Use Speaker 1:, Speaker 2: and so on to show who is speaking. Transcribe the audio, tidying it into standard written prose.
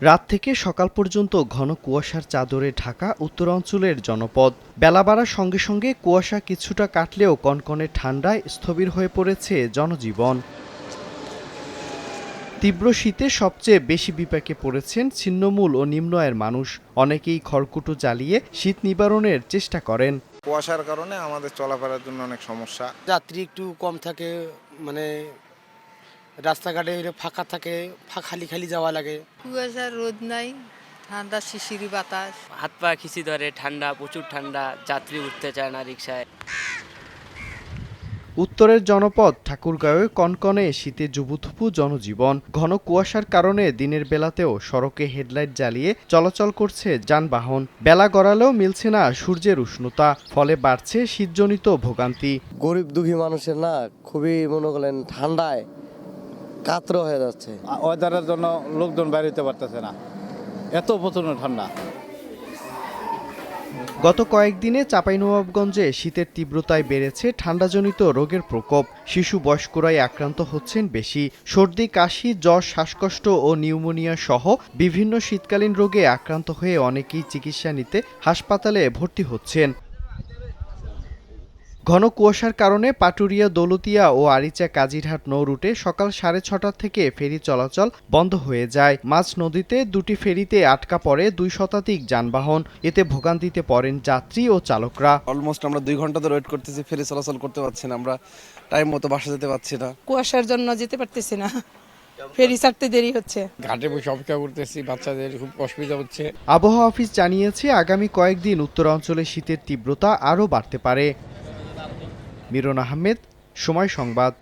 Speaker 1: রাত থেকে সকাল পর্যন্ত ঘন কুয়াশার চাদরে ঢাকা উত্তরাঞ্চলের জনপদ। বেলা বাড়ার সঙ্গে সঙ্গে কুয়াশা কিছুটা কাটলেও কনকনে ঠান্ডায় স্থবির হয়ে পড়েছে জনজীবন। তীব্র শীতে সবচেয়ে বেশি বিপাকে পড়েছেন ছিন্নমূল ও নিম্ন আয়ের মানুষ। অনেকেই খড়কুটো জ্বালিয়ে শীত নিবারণের চেষ্টা করেন।
Speaker 2: কুয়াশার কারণে আমাদের চলাফেরার জন্য অনেক সমস্যা।
Speaker 3: যাত্রী একটু কম থাকে, মানে রাস্তাঘাটে ফাঁকা থাকে, খালি খালি যাওয়া লাগে।
Speaker 4: কুয়াশা, রোদ নাই, ঠান্ডা শিশিরি বাতাস।
Speaker 5: হাত পা খিচি ধরে, ঠান্ডা, প্রচুর ঠান্ডা, যাত্রী উঠতে চায় না রিকশায়।
Speaker 1: উত্তরের জনপদ ঠাকুরগাঁওয়ে কনকনে শীতে জুবুথুবু জনজীবন। ঘন কুয়াশার কারণে দিনের বেলাতেও সড়কে হেডলাইট জ্বালিয়ে চলাচল করছে যানবাহন। বেলা গড়ালেও মিলছে না সূর্যের উষ্ণতা, ফলে বাড়ছে শীতজনিত ভোগান্তি।
Speaker 6: গরিব দুঃখী মানুষের না খুবই মনে করেন ঠান্ডায় কাতর হয়ে যাচ্ছে।
Speaker 7: ওয়েদারের জন্য লোকজন বাইরে হতে পারতেছে না, এত প্রচন্ড ঠান্ডা।
Speaker 1: গত কয়েকদিনে চাঁপাইনবাবগঞ্জে শীতের তীব্রতায় বেড়েছে ঠান্ডাজনিত রোগের প্রকোপ। শিশু বয়স্করাই আক্রান্ত হচ্ছেন বেশি। সর্দি, কাশি, জ্বর, শ্বাসকষ্ট ও নিউমোনিয়া সহ বিভিন্ন শীতকালীন রোগে আক্রান্ত হয়ে অনেকেই চিকিৎসা নিতে হাসপাতালে ভর্তি হচ্ছেন। ঘন কুয়াশার কারণে পাটুরিয়া, দৌলতিয়া ও আরিচা কাজিরহাট নৌ রুটে সকাল 6:30 থেকে ফেরি চলাচল বন্ধ হয়ে যায়। মাঝ নদীতে দুটি ফেরিতে আটকা পড়ে 2 শতাধিক যানবাহন। এতে ভোগান্তিতে পড়েন যাত্রী ও চালকরা।
Speaker 8: অলমোস্ট আমরা 2 ঘন্টা ধরে ওয়েট করতেছি, ফেরি চলাচল করতে পারছি না, আমরা টাইম মতো বাসা যেতে পারছি না।
Speaker 9: কুয়াশার জন্য যেতে পারতেছি না, ফেরি ছাড়তে দেরি হচ্ছে।
Speaker 7: ঘাটে বসে অপেক্ষা করতেছি, বাচ্চাদের খুব অসুবিধা হচ্ছে।
Speaker 1: আবহাওয়া অফিস জানিয়েছে আগামী কয়েকদিন উত্তরাঞ্চলে শীতের তীব্রতা আরও বাড়তে পারে। মিরন আহমেদ, সময় সংবাদ।